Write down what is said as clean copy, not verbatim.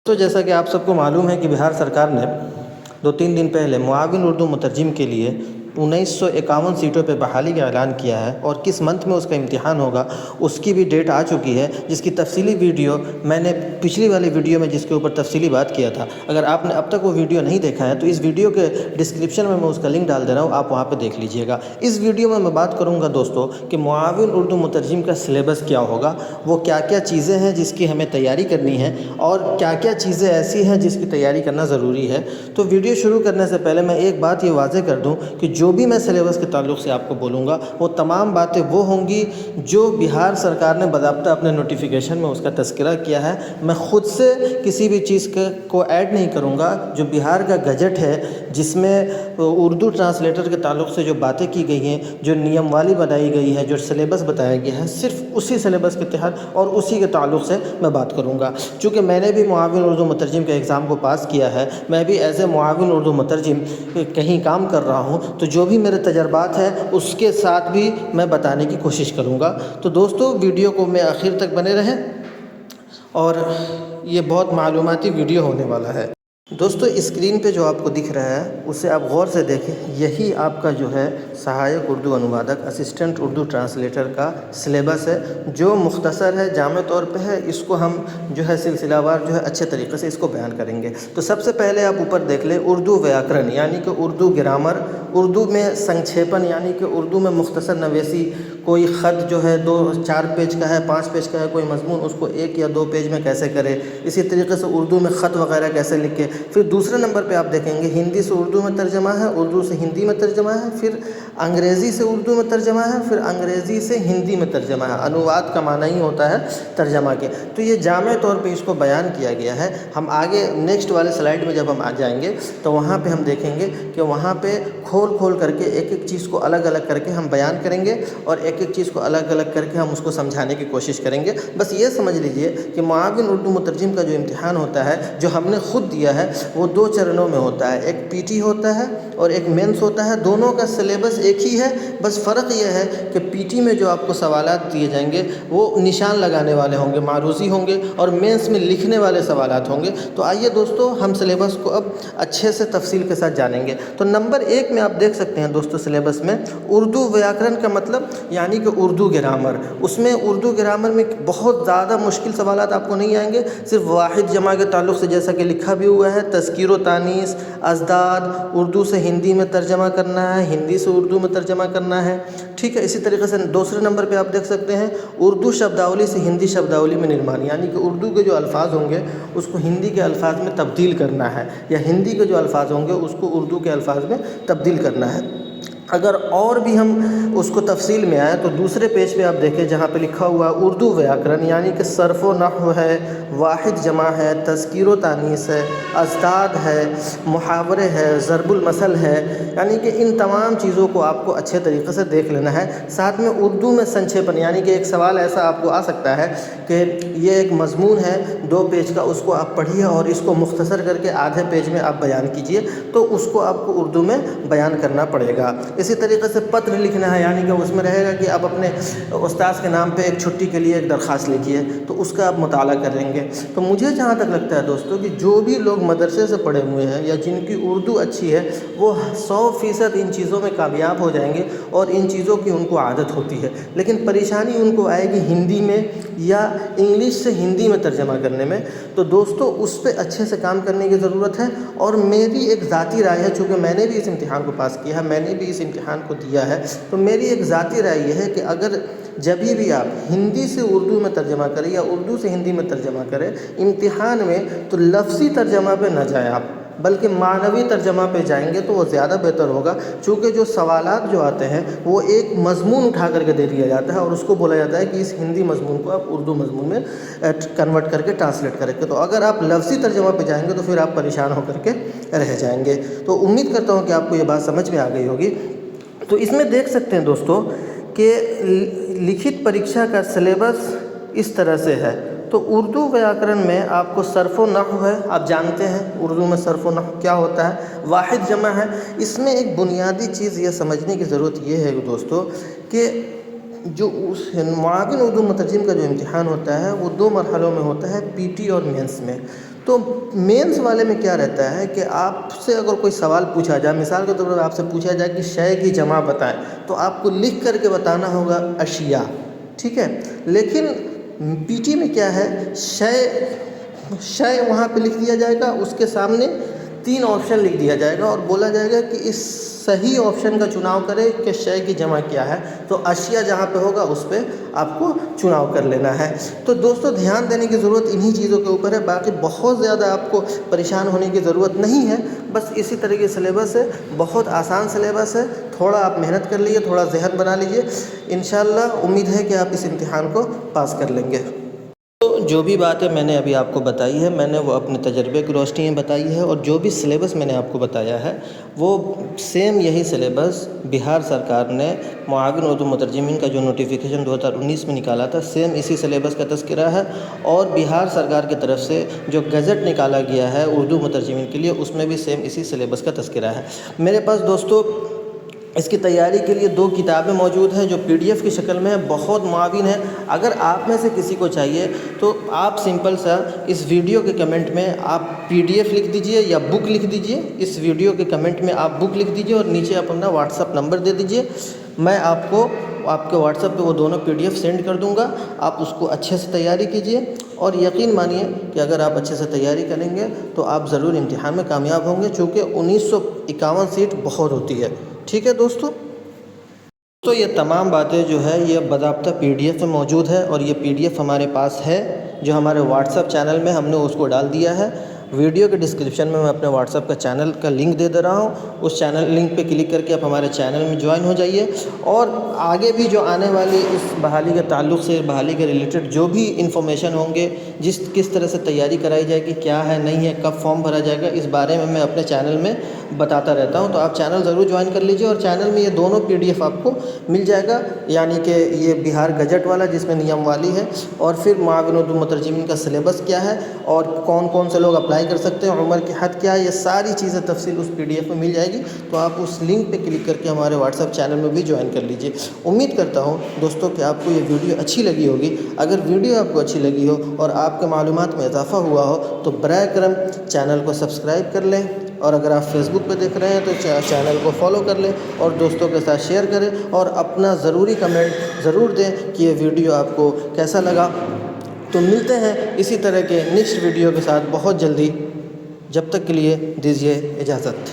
تو جیسا کہ آپ سب کو معلوم ہے کہ بہار سرکار نے 2-3 دن پہلے معاون اردو مترجم کے لیے 1951 سیٹوں پہ بحالی کا اعلان کیا ہے، اور کس منتھ میں اس کا امتحان ہوگا اس کی بھی ڈیٹ آ چکی ہے، جس کی تفصیلی ویڈیو میں نے پچھلی والی ویڈیو میں جس کے اوپر تفصیلی بات کیا تھا۔ اگر آپ نے اب تک وہ ویڈیو نہیں دیکھا ہے تو اس ویڈیو کے ڈسکرپشن میں اس کا لنک ڈال دے رہا ہوں، آپ وہاں پہ دیکھ لیجئے گا۔ اس ویڈیو میں بات کروں گا دوستو کہ معاون اردو مترجم کا سلیبس کیا ہوگا، وہ کیا کیا چیزیں ہیں جس کی ہمیں تیاری کرنی ہے، اور کیا کیا چیزیں ایسی ہیں جس کی تیاری کرنا ضروری ہے۔ تو ویڈیو شروع کرنے سے پہلے میں ایک بات یہ واضح کر دوں کہ جو بھی میں سلیبس کے تعلق سے آپ کو بولوں گا وہ تمام باتیں وہ ہوں گی جو بہار سرکار نے باضابطہ اپنے نوٹیفیکیشن میں اس کا تذکرہ کیا ہے۔ میں خود سے کسی بھی چیز کو ایڈ نہیں کروں گا۔ جو بہار کا گجٹ ہے جس میں اردو ٹرانسلیٹر کے تعلق سے جو باتیں کی گئی ہیں، جو نیم والی بنائی گئی ہے، جو سلیبس بتایا گیا ہے، صرف اسی سلیبس کے تحت اور اسی کے تعلق سے میں بات کروں گا۔ چونکہ میں نے بھی معاون اردو مترجم کے ایگزام کو پاس کیا ہے، میں بھی ایز اے معاون اردو مترجم کہیں کام کر رہا ہوں، تو جو بھی میرے تجربات ہیں اس کے ساتھ بھی میں بتانے کی کوشش کروں گا۔ تو دوستو ویڈیو کو میں آخر تک بنے رہیں، اور یہ بہت معلوماتی ویڈیو ہونے والا ہے۔ دوستو اسکرین پہ جو آپ کو دکھ رہا ہے اسے آپ غور سے دیکھیں، یہی آپ کا جو ہے سہایک اردو انوادک اسسٹنٹ اردو ٹرانسلیٹر کا سلیبس ہے، جو مختصر ہے، جامع طور پہ ہے۔ اس کو ہم جو ہے سلسلہ وار جو ہے اچھے طریقے سے اس کو بیان کریں گے۔ تو سب سے پہلے آپ اوپر دیکھ لیں اردو ویاکرن، یعنی کہ اردو گرامر، اردو میں سنکھیپن یعنی کہ اردو میں مختصر نویسی، کوئی خط جو ہے 2-4 پیج کا ہے، 5 پیج کا ہے، کوئی مضمون اس کو 1 یا 2 پیج میں کیسے کرے، اسی طریقے سے اردو میں خط وغیرہ کیسے لکھے۔ پھر دوسرے نمبر پہ آپ دیکھیں گے ہندی سے اردو میں ترجمہ ہے، اردو سے ہندی میں ترجمہ ہے، پھر انگریزی سے اردو میں ترجمہ ہے، پھر انگریزی سے ہندی میں ترجمہ ہے۔ انواد کا معنی ہی ہوتا ہے ترجمہ کے۔ تو یہ جامع طور پہ اس کو بیان کیا گیا ہے۔ ہم آگے نیکسٹ والے سلائیڈ میں جب ہم آ جائیں گے تو وہاں پہ ہم دیکھیں گے کہ وہاں پہ کھول کر کے ایک ایک چیز کو الگ الگ کر کے ہم بیان کریں گے، اور ایک ایک چیز کو الگ الگ کر کے ہم اس کو سمجھانے کی کوشش کریں گے۔ بس یہ سمجھ لیجئے کہ معاون اردو مترجم کا جو امتحان ہوتا ہے، جو ہم نے خود دیا ہے، وہ 2 چرنوں میں ہوتا ہے، ایک پی ٹی ہوتا ہے اور ایک مینس ہوتا ہے۔ دونوں کا سلیبس ایک ہی ہے، بس فرق یہ ہے کہ پی ٹی میں جو آپ کو سوالات دیے جائیں گے وہ نشان لگانے والے ہوں گے، معروضی ہوں گے، اور مینس میں لکھنے والے سوالات ہوں گے۔ تو آئیے دوستو ہم سلیبس کو اب اچھے سے تفصیل کے ساتھ جانیں گے۔ تو نمبر 1 میں آپ دیکھ سکتے ہیں دوستو سلیبس میں اردو ویاکرن کا مطلب یعنی کہ اردو گرامر۔ اس میں اردو گرامر میں بہت زیادہ مشکل سوالات آپ کو نہیں آئیں گے، صرف واحد جمع کے تعلق سے جیسا کہ لکھا بھی ہوا ہے، تذکیر و تانیث، ازداد، اردو سے ہندی میں ترجمہ کرنا ہے، ہندی سے اردو میں ترجمہ کرنا ہے، ٹھیک ہے۔ اسی طریقے سے دوسرے نمبر پہ آپ دیکھ سکتے ہیں اردو شبداولی سے ہندی شبداولی میں نرمان، یعنی کہ اردو کے جو الفاظ ہوں گے اس کو ہندی کے الفاظ میں تبدیل کرنا ہے، یا ہندی کے جو الفاظ ہوں گے اس کو اردو کے الفاظ میں تبدیل کرنا ہے۔ اگر اور بھی ہم اس کو تفصیل میں آئیں تو دوسرے پیج پہ آپ دیکھیں جہاں پہ لکھا ہوا اردو ویاکرن، یعنی کہ صرف و نحو ہے، واحد جمع ہے، تذکیر و تانیث ہے، ازداد ہے، محاورے ہے، ضرب المثل ہے، یعنی کہ ان تمام چیزوں کو آپ کو اچھے طریقے سے دیکھ لینا ہے۔ ساتھ میں اردو میں سنکھیپن، یعنی کہ ایک سوال ایسا آپ کو آ سکتا ہے کہ یہ ایک مضمون ہے 2 پیج کا، اس کو آپ پڑھیے اور اس کو مختصر کر کے آدھے پیج میں آپ بیان کیجئے، تو اس کو آپ کو اردو میں بیان کرنا پڑے گا۔ اسی طریقے سے پتر لکھنا ہے، یعنی کہ اس میں رہے گا کہ آپ اپنے استاذ کے نام پہ ایک چھٹی کے لیے ایک درخواست لکھیے، تو اس کا آپ مطالعہ کریں گے۔ تو مجھے جہاں تک لگتا ہے دوستو کہ جو بھی لوگ مدرسے سے پڑھے ہوئے ہیں یا جن کی اردو اچھی ہے وہ 100% ان چیزوں میں کامیاب ہو جائیں گے، اور ان چیزوں کی ان کو عادت ہوتی ہے۔ لیکن پریشانی ان کو آئے گی ہندی میں یا انگلش سے ہندی میں ترجمہ کرنے میں۔ تو دوستو اس پہ اچھے سے کام کرنے کی ضرورت ہے، اور میری ایک ذاتی رائے ہے، چونکہ میں نے بھی اس امتحان کو پاس کیا ہے، میں نے بھی اس امتحان کو دیا ہے، تو میری ایک ذاتی رائے یہ ہے کہ اگر جب بھی آپ ہندی سے اردو میں ترجمہ کریں یا اردو سے ہندی میں ترجمہ کریں امتحان میں، تو لفظی ترجمہ پہ نہ جائیں آپ، بلکہ معنوی ترجمہ پہ جائیں گے تو وہ زیادہ بہتر ہوگا۔ چونکہ جو سوالات جو آتے ہیں وہ ایک مضمون اٹھا کر کے دے دیا جاتا ہے، اور اس کو بولا جاتا ہے کہ اس ہندی مضمون کو آپ اردو مضمون میں کنورٹ کر کے ٹرانسلیٹ کریں گے۔ تو اگر آپ لفظی ترجمہ پہ جائیں گے تو پھر آپ پریشان ہو کر کے رہ جائیں گے۔ تو امید کرتا ہوں کہ آپ کو یہ بات سمجھ میں آ گئی ہوگی۔ تو اس میں دیکھ سکتے ہیں دوستو کہ لکھت پریکشا کا سلیبس اس طرح سے ہے۔ تو اردو ویاکرن میں آپ کو صرف و نحو ہے، آپ جانتے ہیں اردو میں صرف و نحو کیا ہوتا ہے، واحد جمع ہے۔ اس میں ایک بنیادی چیز یہ سمجھنے کی ضرورت یہ ہے دوستو کہ جو معاون اردو مترجم کا جو امتحان ہوتا ہے وہ 2 مرحلوں میں ہوتا ہے، پی ٹی اور مینس میں۔ تو مینس والے میں کیا رہتا ہے کہ آپ سے اگر کوئی سوال پوچھا جائے، مثال کے طور پر آپ سے پوچھا جائے کہ شے کی جمع بتائیں، تو آپ کو لکھ کر کے بتانا ہوگا اشیاء، ٹھیک ہے. لیکن پی ٹی میں کیا ہے، شے وہاں پہ لکھ دیا جائے گا، اس کے سامنے 3 آپشن لکھ دیا جائے گا اور بولا جائے گا کہ اس صحیح آپشن کا چناؤ کرے کہ شے کی جمع کیا ہے. تو اشیاء جہاں پہ ہوگا اس پہ آپ کو چناؤ کر لینا ہے. تو دوستو دھیان دینے کی ضرورت انہی چیزوں کے اوپر ہے، باقی بہت زیادہ آپ کو پریشان ہونے کی ضرورت نہیں ہے. بس اسی طرح کی سلیبس ہے، بہت آسان سلیبس ہے. تھوڑا آپ محنت کر لیجیے، تھوڑا ذہن بنا لیجیے، انشاءاللہ امید ہے کہ آپ اس امتحان کو پاس کر لیں گے. تو جو بھی باتیں میں نے ابھی آپ کو بتائی ہے، میں نے وہ اپنے تجربے کی روشنی میں بتائی ہے، اور جو بھی سلیبس میں نے آپ کو بتایا ہے وہ سیم یہی سلیبس بہار سرکار نے معاون اردو مترجمین کا جو نوٹیفیکیشن 2019 میں نکالا تھا، سیم اسی سلیبس کا تذکرہ ہے. اور بہار سرکار کی طرف سے جو گزٹ نکالا گیا ہے اردو مترجمین کے لیے، اس میں بھی سیم اسی سلیبس کا تذکرہ ہے. میرے پاس دوستو اس کی تیاری کے لیے 2 کتابیں موجود ہیں جو پی ڈی ایف کی شکل میں ہیں، بہت معاون ہیں. اگر آپ میں سے کسی کو چاہیے تو آپ سمپل سا اس ویڈیو کے کمنٹ میں آپ پی ڈی ایف لکھ دیجئے یا بک لکھ دیجئے. اس ویڈیو کے کمنٹ میں آپ بک لکھ دیجئے اور نیچے آپ اپنا واٹس ایپ نمبر دے دیجئے. میں آپ کو آپ کے واٹس ایپ پہ وہ دونوں پی ڈی ایف سینڈ کر دوں گا. آپ اس کو اچھے سے تیاری کیجئے اور یقین مانیے کہ اگر آپ اچھے سے تیاری کریں گے تو آپ ضرور امتحان میں کامیاب ہوں گے، چونکہ 1951 سیٹ بہت ہوتی ہے. ٹھیک ہے دوستو، تو یہ تمام باتیں جو ہے یہ باضابطہ پی ڈی ایف میں موجود ہے، اور یہ پی ڈی ایف ہمارے پاس ہے جو ہمارے واٹس ایپ چینل میں ہم نے اس کو ڈال دیا ہے. ویڈیو کے ڈسکرپشن میں اپنے واٹس ایپ کا چینل کا لنک دے رہا ہوں. اس چینل لنک پہ کلک کر کے آپ ہمارے چینل میں جوائن ہو جائیے. اور آگے بھی جو آنے والی اس بحالی کے تعلق سے، بحالی کے ریلیٹڈ جو بھی انفارمیشن ہوں گے، کس طرح سے تیاری کرائی جائے گی، کیا ہے نہیں ہے، کب فارم بھرا جائے گا، اس بارے میں اپنے چینل میں بتاتا رہتا ہوں. تو آپ چینل ضرور جوائن کر لیجیے، اور چینل میں یہ دونوں پی ڈی ایف آپ کو مل جائے گا. یعنی کہ یہ بہار گجٹ والا جس میں نیم والی ہے، اور پھر معاون اردو مترجمین کا سلیبس کیا ہے، اور کون کون سے لوگ اپلائی کر سکتے ہیں، عمر کی حد کیا ہے، یہ ساری چیزیں تفصیل اس پی ڈی ایف میں مل جائے گی. تو آپ اس لنک پہ کلک کر کے ہمارے واٹس ایپ چینل میں بھی جوائن کر لیجیے. امید کرتا ہوں دوستوں کہ آپ کو یہ ویڈیو اچھی لگی ہوگی. اگر ویڈیو آپ کو اچھی لگی ہو اور آپ کے معلومات میں اضافہ ہوا ہو تو برائے کرم چینل کو سبسکرائب کر لیں، اور اگر آپ فیس بک پہ دیکھ رہے ہیں تو چینل کو فالو کر لیں اور دوستوں کے ساتھ شیئر کریں، اور اپنا ضروری کمنٹ ضرور دیں کہ یہ ویڈیو آپ کو کیسا لگا. تو ملتے ہیں اسی طرح کے نیکسٹ ویڈیو کے ساتھ بہت جلدی. جب تک کے لیے دیجیے اجازت.